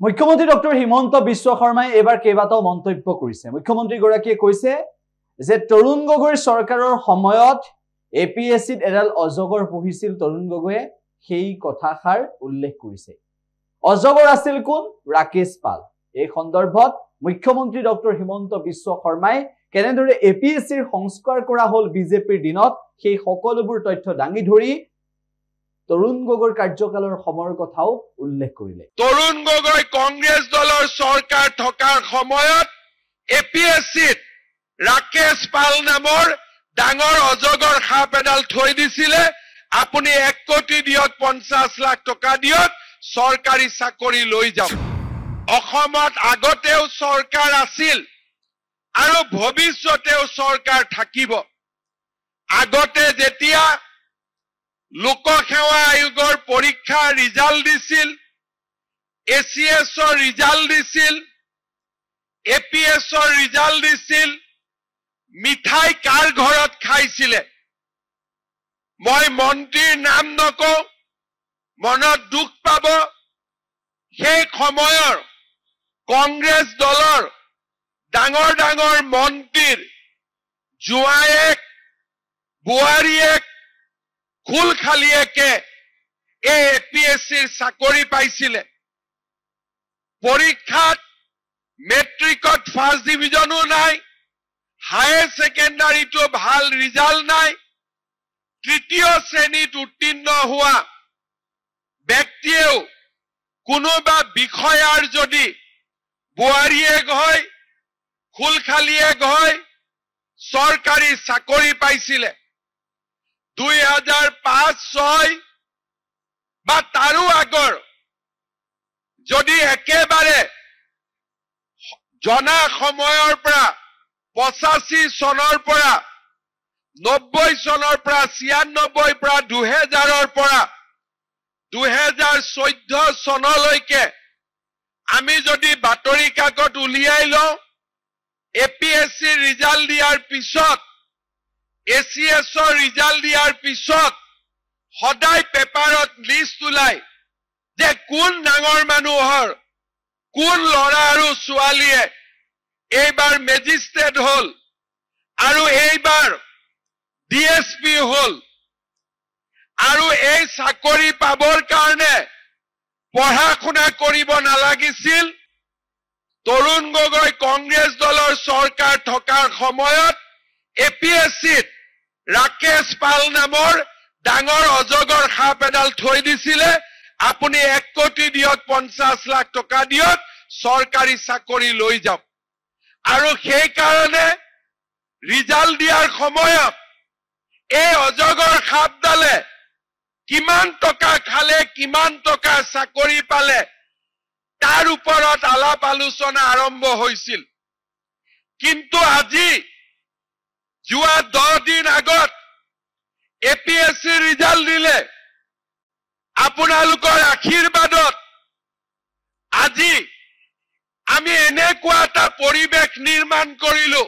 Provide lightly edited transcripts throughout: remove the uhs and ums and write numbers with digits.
মুখ্যমন্ত্ৰী ডক্টৰ হিমন্ত বিশ্ব শৰ্মাই এবাৰ কেইবাটাও মন্তব্য কৰিছে। মুখ্যমন্ত্ৰী গৰাকীয়ে কৈছে যে তৰুণ গগৈৰ চৰকাৰৰ সময়ত এপিএছচিত এডাল অজগৰ পুহিছিল তৰুণ গগৈয়ে সেই কথাষাৰ উল্লেখ কৰিছে। অজগৰ আছিল কোন? ৰাকেশ পাল। এই সন্দৰ্ভত মুখ্যমন্ত্ৰী ডক্টৰ হিমন্ত বিশ্ব শৰ্মাই কেনেদৰে এপিএছচিৰ সংস্কাৰ কৰা হল বিজেপিৰ দিনত সেই সকলোবোৰ তথ্য দাঙি ধৰি তৰুণ গগৈৰ কাৰ্যকালৰ সময়ৰ কথাও উল্লেখ কৰিলে। তৰুণ গগৈ কংগ্ৰেছ দলৰ চৰকাৰ থকাৰ সময়ত এপিএছচিত ৰাকেশ পাল নামৰ ডাঙৰ অজগৰ সাপ এডাল থৈ দিছিলে। আপুনি 1 কোটি দিয়ক, 50 লাখ টকা দিয়ক, চৰকাৰী চাকৰি লৈ যাওক। অসমত আগতেও চৰকাৰ আছিল আৰু ভৱিষ্যতেও চৰকাৰ থাকিব। আগতে যেতিয়া লোকসেৱা আয়োগৰ পৰীক্ষা ৰিজাল্ট দিছিল, এচিএছৰ ৰিজাল্ট দিছিল, এপিএছৰ ৰিজাল্ট দিছিল, মিঠাই কাৰ ঘৰত খাইছিলে? মই মন্ত্ৰীৰ নাম নকওঁ, মনত দুখ পাব। সেই সময়ৰ কংগ্ৰেছ দলৰ ডাঙৰ ডাঙৰ মন্ত্ৰীৰ জোৱায়েক, বোৱাৰীয়েক, খুলখালিয়েকে এই এপিএছচিৰ চাকৰি পাইছিলে। পৰীক্ষাত মেট্ৰিকত ফাৰ্ষ্ট ডিভিজনো নাই, হায়াৰ ছেকেণ্ডাৰীটো ভাল ৰিজাল্ট নাই। তৃতীয় শ্ৰেণীত উত্তীৰ্ণ হোৱা ব্যক্তিয়েও কোনোবা বিষয়াৰ যদি বোৱাৰীয়েক হয়, খুলখালিয়েক হয়, চৰকাৰী চাকৰি পাইছিলে। 2005-06 বা তাৰো আগৰ যদি একেবাৰে জনা সময়ৰ পৰা 85 চনৰ পৰা 90 চনৰ পৰা 96 পৰা 2000ৰ পৰা 2014 চনলৈকে আমি যদি বাতৰি কাকত উলিয়াই লওঁ, এপিএছচিৰ ৰিজাল্ট দিয়াৰ পিছত, এচিএছৰ ৰিজাল্ট দিয়াৰ পিছত সদায় পেপাৰত লিষ্ট ওলাই যে কোন ডাঙৰ মানুহৰ, কোন ল'ৰা আৰু ছোৱালীয়ে এইবাৰ মেজিষ্ট্ৰেট হল আৰু এইবাৰ ডিএছপি হল। আৰু এই চাকৰি পাবৰ কাৰণে পঢ়া শুনা কৰিব নালাগিছিল। তৰুণ গগৈ কংগ্ৰেছ দলৰ চৰকাৰ থকাৰ সময়ত এপিএছচিত ৰাকেশ পাল নামৰ ডাঙৰ অজগৰ সাপ এডাল থৈ দিছিলে। আপুনি 1 কোটি দিয়ক, 50 লাখ টকা দিয়ক, চৰকাৰী চাকৰি লৈ যাওক। আৰু সেইকাৰণে ৰিজাল্ট দিয়াৰ সময়ত এই অজগৰ সাপডালে কিমান টকা খালে, কিমান টকা চাকৰি পালে, তাৰ ওপৰত আলাপ আলোচনা আৰম্ভ হৈছিল। কিন্তু আজি যোৱা 10 দিন আগত এপিএছচি ৰিজাল্ট দিলে। আপোনালোকৰ আশীৰ্বাদত আজি আমি এনেকুৱা এটা পৰিৱেশ নিৰ্মাণ কৰিলো।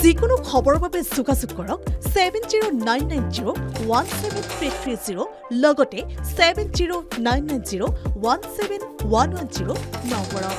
যিকোনো খবৰৰ বাবে যোগাযোগ কৰক 7099017330 লগতে 7099017110 নম্বৰত।